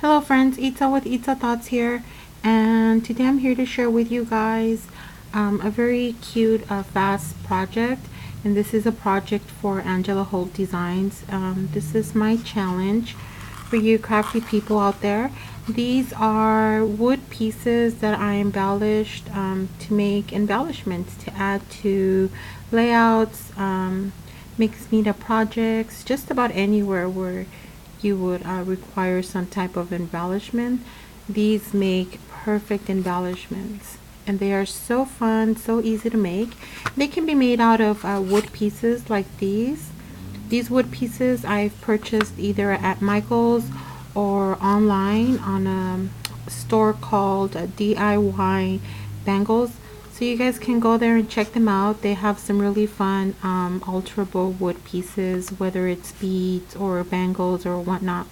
Hello friends, Ita with Ita Thoughts here, and today I'm here to share with you guys a very cute fast project, and this is a project for Angela Holt Designs. This is my challenge for you crafty people out there. These are wood pieces that I embellished to make embellishments, to add to layouts, mixed media projects, just about anywhere where you would require some type of embellishment. These make perfect embellishments, and they are so fun, so easy to make. They can be made out of wood pieces like these. These wood pieces I've purchased either at Michael's or online on a store called DIY Bangles. So you guys can go there and check them out. They have some really fun alterable wood pieces, whether it's beads or bangles or whatnot.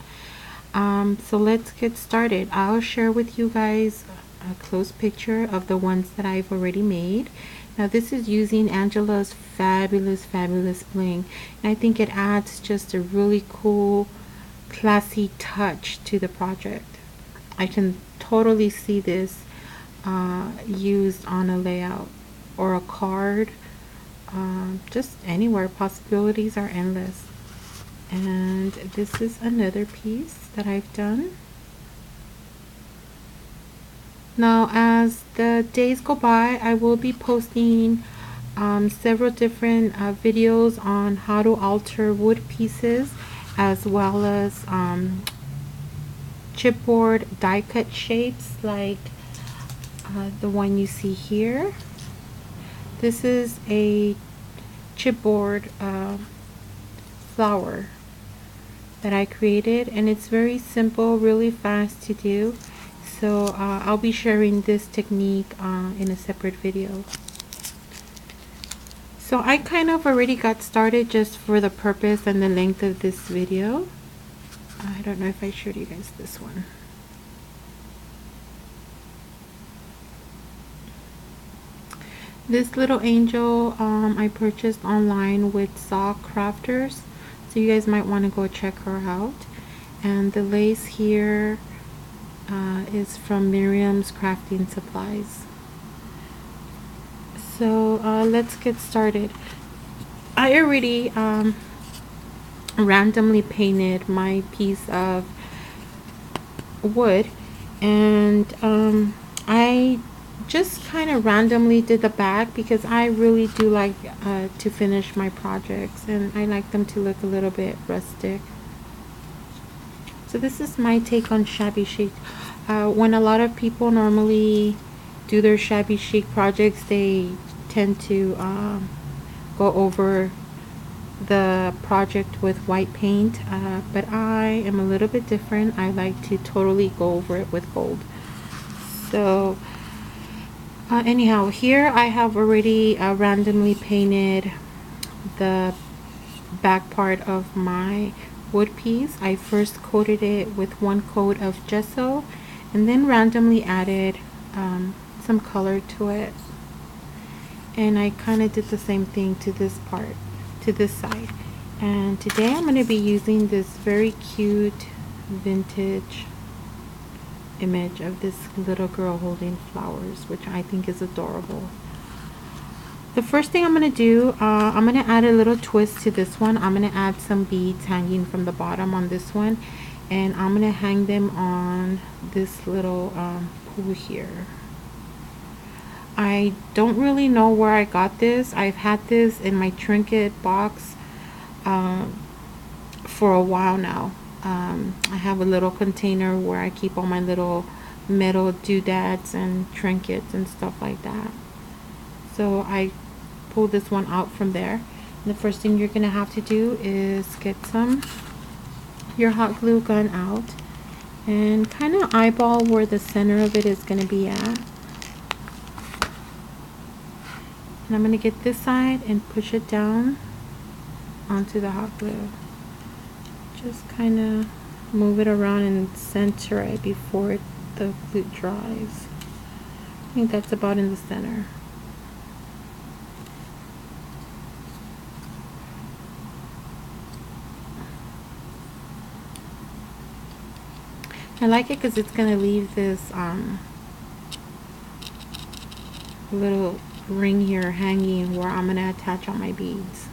So let's get started. I'll share with you guys a close picture of the ones that I've already made. Now this is using Angela's fabulous bling, and I think it adds just a really cool, classy touch to the project. I can totally see this used on a layout or a card, just anywhere. Possibilities are endless. And this is another piece that I've done. Now as the days go by, I will be posting several different videos on how to alter wood pieces, as well as chipboard die cut shapes like the one you see here. This is a chipboard flower that I created, and it's very simple, really fast to do. So I'll be sharing this technique in a separate video. So I kind of already got started just for the purpose and the length of this video. I don't know if I showed you guys this one. This little angel I purchased online with Sock Crafters, so you guys might want to go check her out. And the lace here is from Miriam's Crafting Supplies. So let's get started. I already randomly painted my piece of wood, and I just kind of randomly did the back because I really do like to finish my projects, and I like them to look a little bit rustic. So this is my take on shabby chic. When a lot of people normally do their shabby chic projects, they tend to go over the project with white paint, but I am a little bit different. I like to totally go over it with gold. So anyhow, here I have already randomly painted the back part of my wood piece. I first coated it with one coat of gesso, and then randomly added some color to it. And I kind of did the same thing to this part, to this side. And today I'm going to be using this very cute vintage image of this little girl holding flowers, which I think is adorable. The first thing I'm going to do, I'm going to add a little twist to this one. I'm going to add some beads hanging from the bottom on this one, and I'm going to hang them on this little pool here. I don't really know where I got this. I've had this in my trinket box for a while now. I have a little container where I keep all my little metal doodads and trinkets and stuff like that. So I pulled this one out from there. And the first thing you're gonna have to do is get your hot glue gun out and kind of eyeball where the center of it is gonna be at. And I'm gonna get this side and push it down onto the hot glue. Just kind of move it around and center it before the glue dries. I think that's about in the center. I like it because it's gonna leave this little ring here hanging where I'm gonna attach all my beads.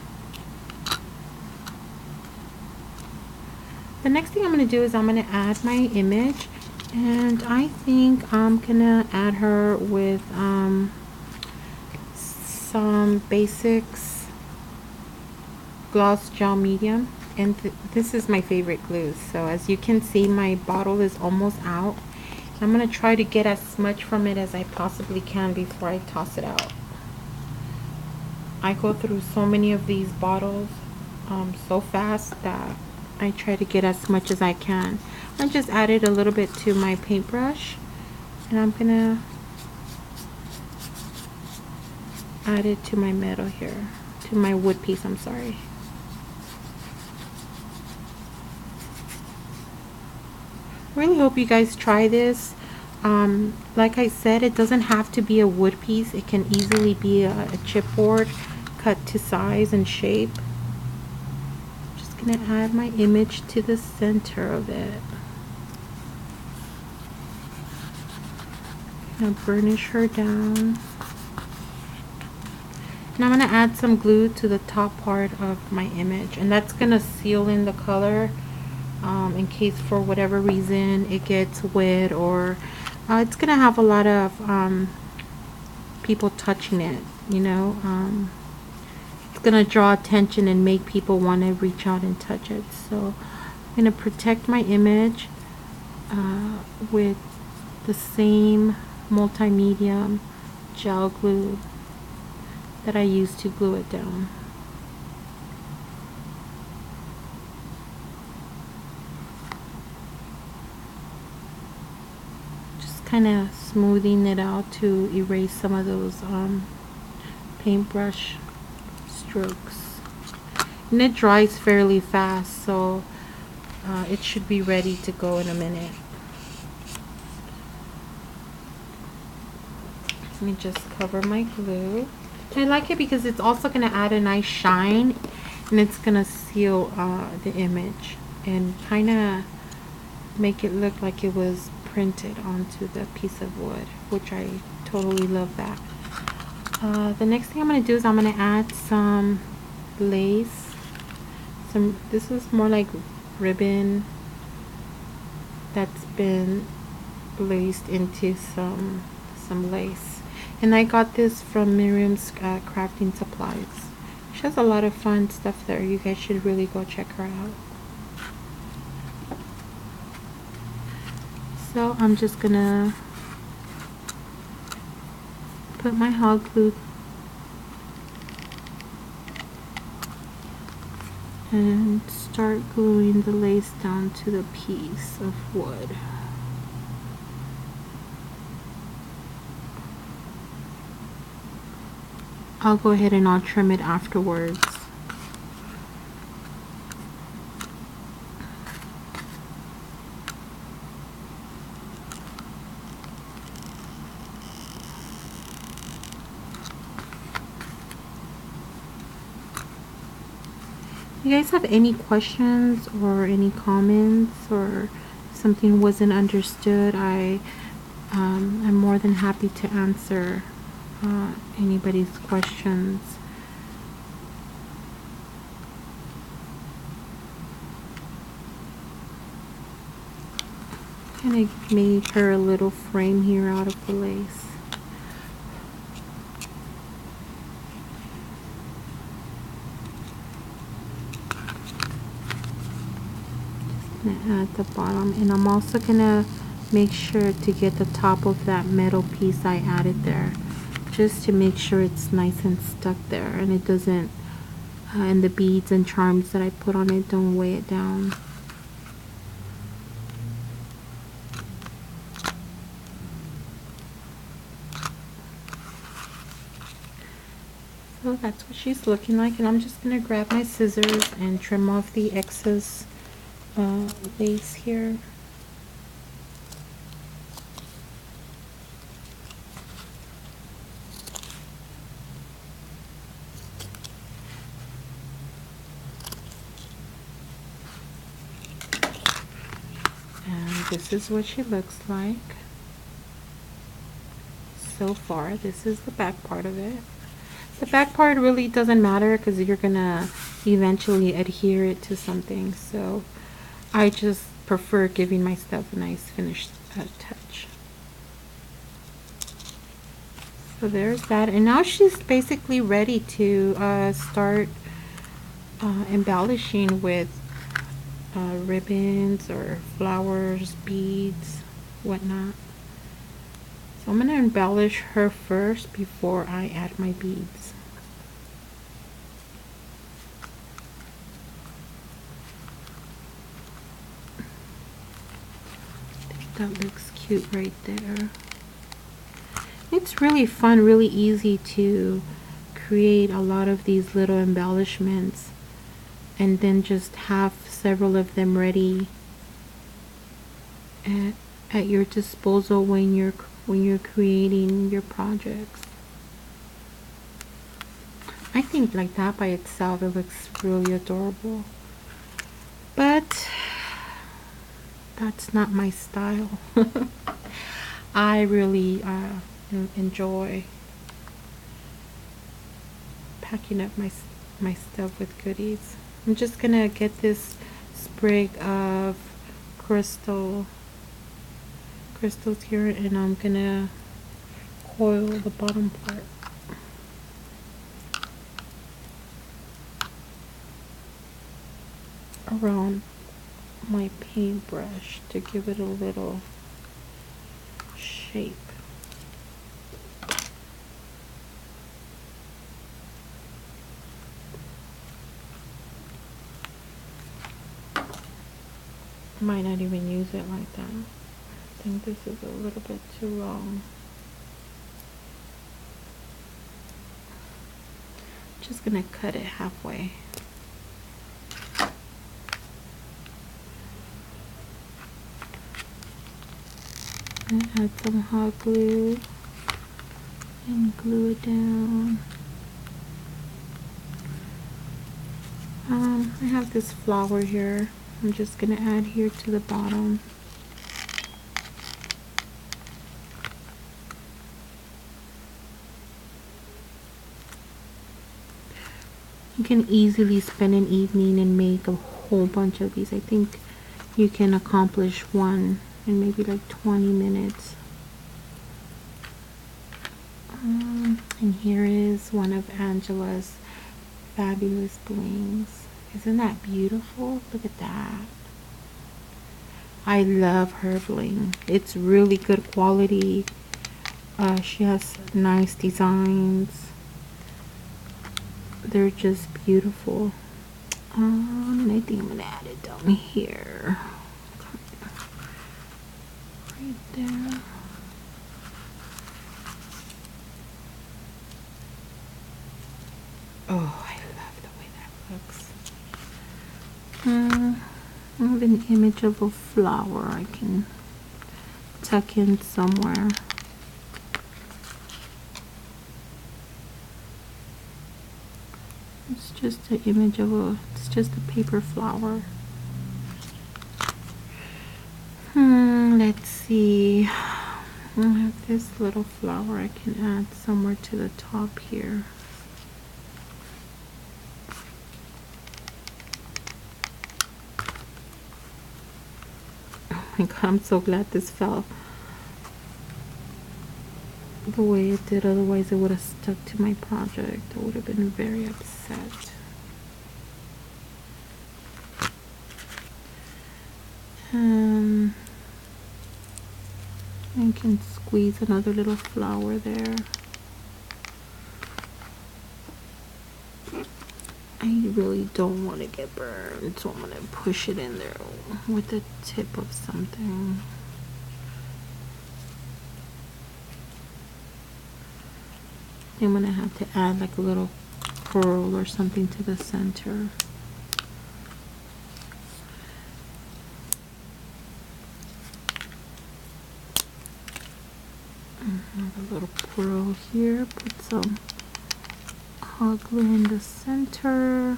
The next thing I'm gonna do is I'm gonna add my image, and I think I'm gonna add her with some basics gloss gel medium, and this is my favorite glue. So as you can see, my bottle is almost out. I'm gonna try to get as much from it as I possibly can before I toss it out. I go through so many of these bottles so fast that I try to get as much as I can. I just added a little bit to my paintbrush, and I'm gonna add it to my metal here, to my wood piece, I'm sorry. Really hope you guys try this. Like I said, it doesn't have to be a wood piece. It can easily be a chipboard cut to size and shape. Just gonna add my image to the center of it. Gonna burnish her down. And I'm gonna add some glue to the top part of my image, and that's gonna seal in the color in case for whatever reason it gets wet, or it's gonna have a lot of people touching it, you know. It's gonna draw attention and make people want to reach out and touch it. So I'm gonna protect my image with the same multi-medium gel glue that I used to glue it down. Kind of smoothing it out to erase some of those paintbrush strokes, and it dries fairly fast, so it should be ready to go in a minute. Let me just cover my glue. I like it because it's also going to add a nice shine, and it's going to seal the image and kind of make it look like it was printed onto the piece of wood, which I totally love that. The next thing I'm going to do is I'm going to add some lace. This is more like ribbon that's been laced into some lace, and I got this from Miriam's crafting supplies. She has a lot of fun stuff there. You guys should really go check her out. So I'm just gonna put my hot glue and start gluing the lace down to the piece of wood. I'll go ahead and I'll trim it afterwards. You guys have any questions or any comments, or something wasn't understood, I'm more than happy to answer anybody's questions. Kind of made her a little frame here out of the lace. At the bottom, and I'm also gonna make sure to get the top of that metal piece I added there, just to make sure it's nice and stuck there, and it doesn't and the beads and charms that I put on it don't weigh it down. So that's what she's looking like, and I'm just gonna grab my scissors and trim off the excess lace here. And this is what she looks like so far. This is the back part of it. The back part really doesn't matter because you're gonna eventually adhere it to something, so I just prefer giving my stuff a nice finished touch. So there's that, and now she's basically ready to start embellishing with ribbons or flowers, beads, whatnot. So I'm going to embellish her first before I add my beads. I think that looks cute right there. It's really fun, really easy to create a lot of these little embellishments and then just have several of them ready at your disposal when you're creating your projects. I think like that by itself it looks really adorable, but that's not my style. I really enjoy packing up my stuff with goodies. I'm just gonna get this sprig of crystals here, and I'm gonna coil the bottom part. Around my paintbrush to give it a little shape. Might not even use it like that. I think this is a little bit too long. Just gonna cut it halfway. And add some hot glue and glue it down. I have this flower here. I'm just gonna add here to the bottom. You can easily spend an evening and make a whole bunch of these. I think you can accomplish one in maybe like 20 minutes. And here is one of Angela's fabulous blings. Isn't that beautiful? Look at that. I love her bling. It's really good quality. She has nice designs. They're just beautiful. And I think I'm gonna add it down here. Right there. Oh, I love the way that looks. I have an image of a flower I can tuck in somewhere. It's just an image of it's just a paper flower. Let's see. I have this little flower I can add somewhere to the top here. Oh my god, I'm so glad this fell the way it did, otherwise it would have stuck to my project. I would have been very upset. I can squeeze another little flower there. I really don't want to get burned, so I'm going to push it in there with the tip of something. I'm going to have to add like a little pearl or something to the center. A little pearl here, put some hot glue in the center.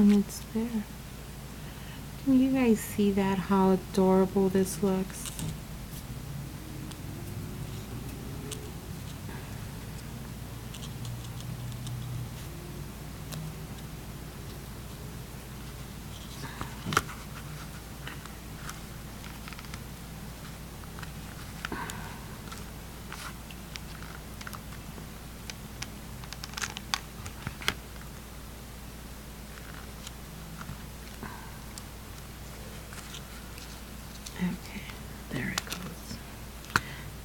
and it's there. Can you guys see that, how adorable this looks? Okay, there it goes.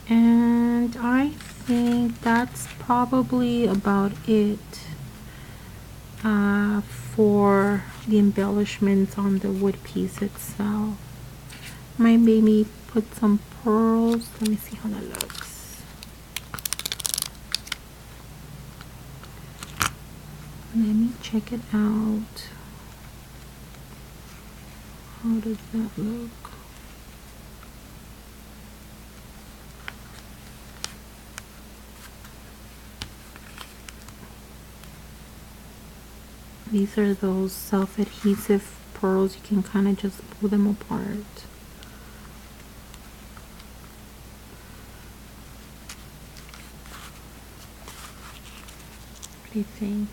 And I think that's probably about it for the embellishments on the wood piece itself. Might maybe put some pearls. Let me see how that looks. Let me check it out. How does that look? These are those self-adhesive pearls. You can kind of just pull them apart. What do you think?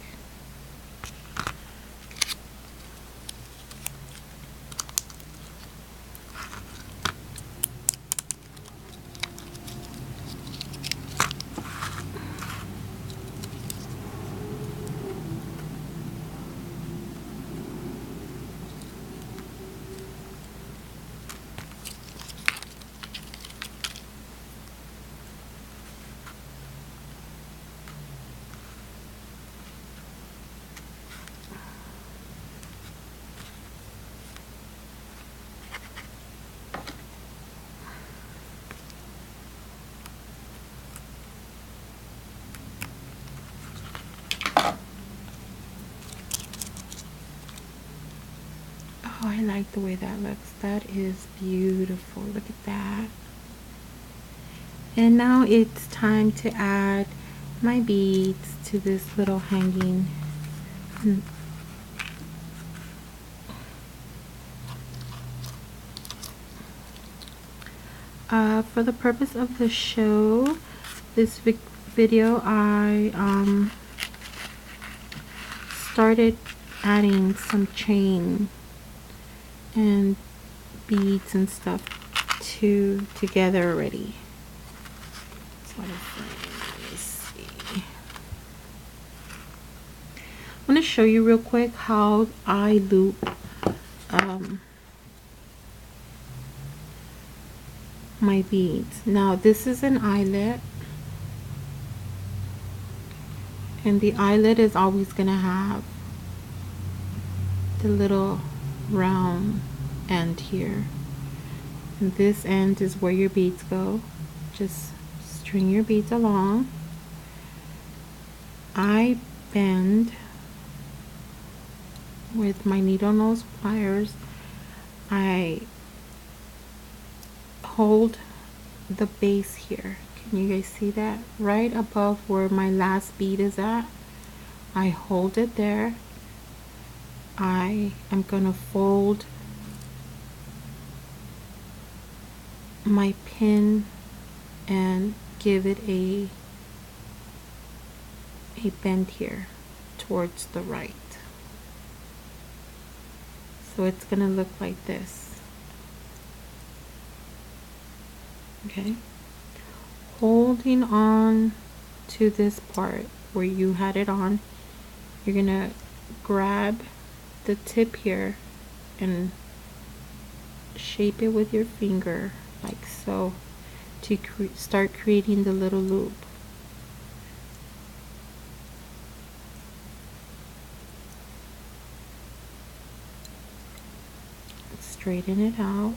Oh, I like the way that looks. That is beautiful. Look at that. And now it's time to add my beads to this little hanging. For the purpose of the show, this video, I started adding some chain and beads and stuff together already. Let me see. I'm going to show you real quick how I loop my beads. Now this is an eyelet, and the eyelet is always going to have the little round end here, and this end is where your beads go. Just string your beads along. I bend with my needle nose pliers. I hold the base here. Can you guys see that? Right above where my last bead is at, I hold it there. I am gonna fold my pin and give it a bend here towards the right. So it's gonna look like this. Okay, holding on to this part where you had it on, you're gonna grab the tip here and shape it with your finger like so to start creating the little loop. Straighten it out.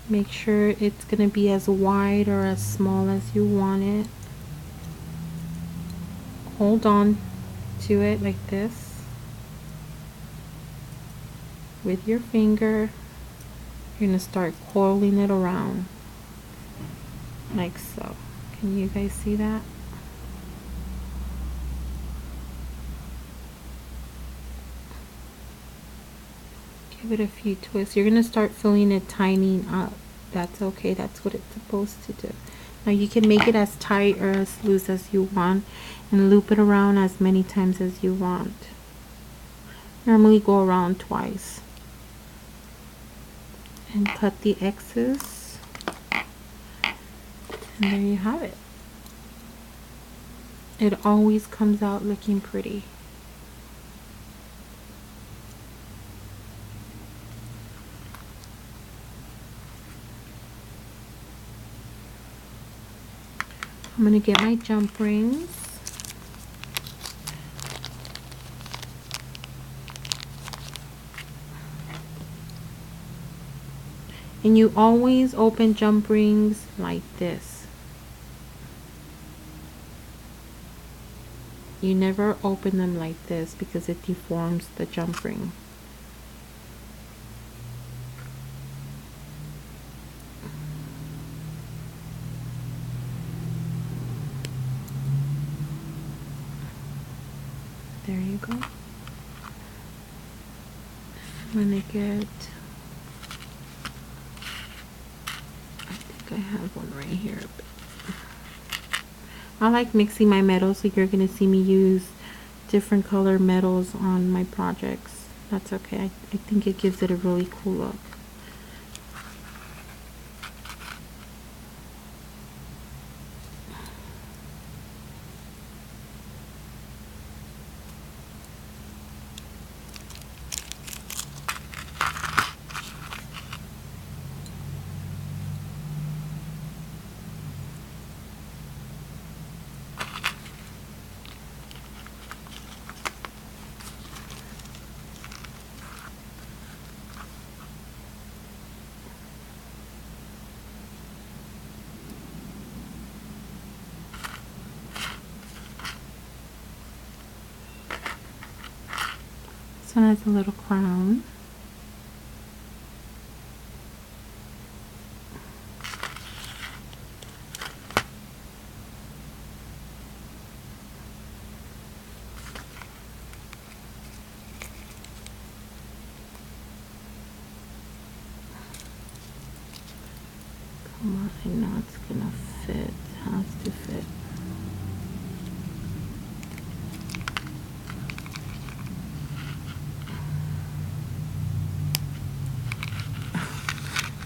Make sure it's going to be as wide or as small as you want it. Hold on to it like this with your finger. You're going to start coiling it around like so. Can you guys see that? Give it a few twists. You're gonna start filling it tightening up. That's okay. That's what it's supposed to do. Now you can make it as tight or as loose as you want and loop it around as many times as you want. Normally go around twice. And cut the excess. And there you have it. It always comes out looking pretty. I'm going to get my jump rings. And you always open jump rings like this. You never open them like this because it deforms the jump ring. There you go. I'm gonna get, I think I have one right here. I like mixing my metals, so you're gonna see me use different color metals on my projects. That's okay. I think it gives it a really cool look. This one has a little crown. Come on, I know it's gonna fit. It has to fit.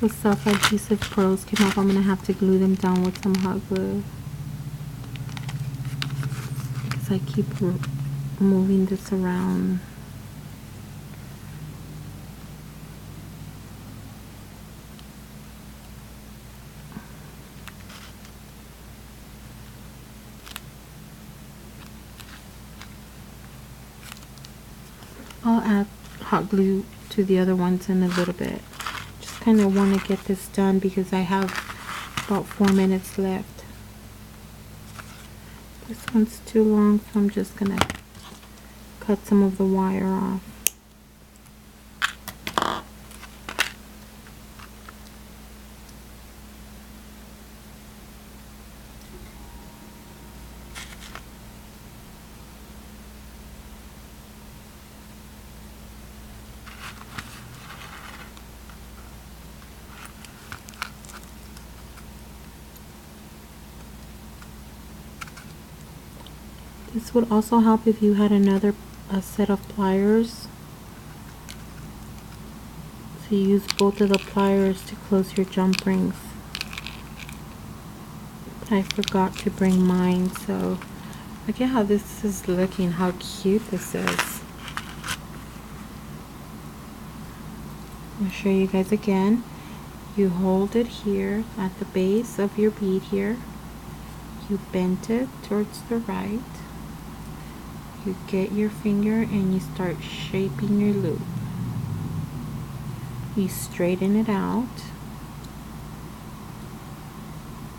The self-adhesive pearls came off. I'm gonna have to glue them down with some hot glue because I keep moving this around. I'll add hot glue to the other ones in a little bit. Just kind of want to get this done because I have about 4 minutes left. This one's too long, so I'm just gonna cut some of the wire off. This would also help if you had another set of pliers. So you use both of the pliers to close your jump rings. I forgot to bring mine, so look at how this is looking, how cute this is. I'll show you guys again. You hold it here at the base of your bead here. You bend it towards the right. You get your finger and you start shaping your loop. You straighten it out.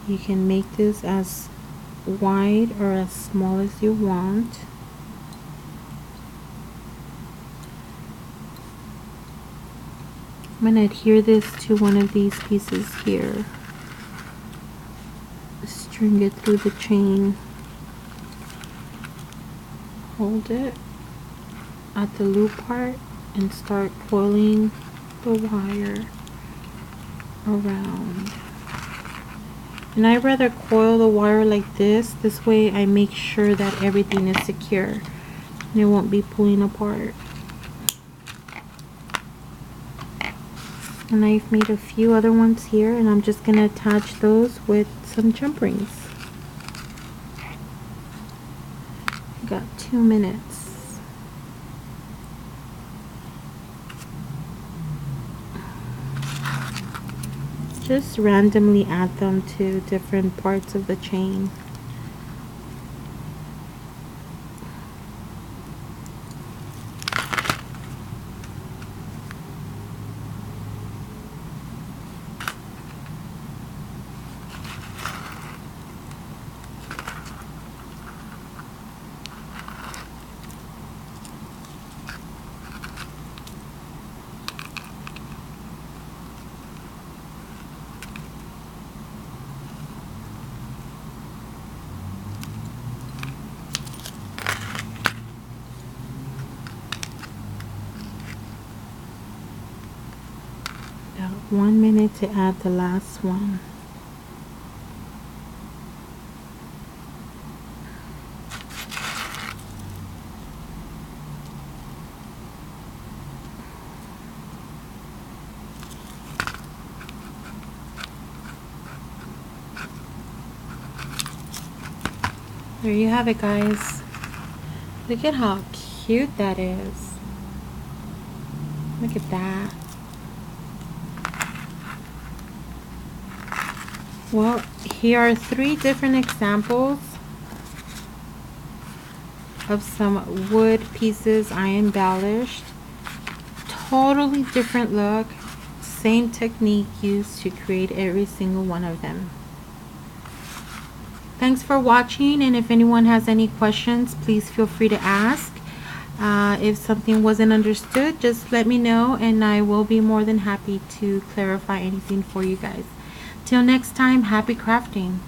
You can make this as wide or as small as you want. I'm going to adhere this to one of these pieces here. String it through the chain. Hold it at the loop part and start coiling the wire around. And I rather coil the wire like this. This way I make sure that everything is secure and it won't be pulling apart. And I've made a few other ones here, and I'm just going to attach those with some jump rings. Got 2 minutes. Just randomly add them to different parts of the chain. About 1 minute to add the last one. There you have it, guys. Look at how cute that is. Look at that. Well, here are 3 different examples of some wood pieces I embellished. Totally different look. Same technique used to create every single one of them. Thanks for watching, and if anyone has any questions, please feel free to ask. If something wasn't understood, just let me know and I will be more than happy to clarify anything for you guys. Till next time, happy crafting.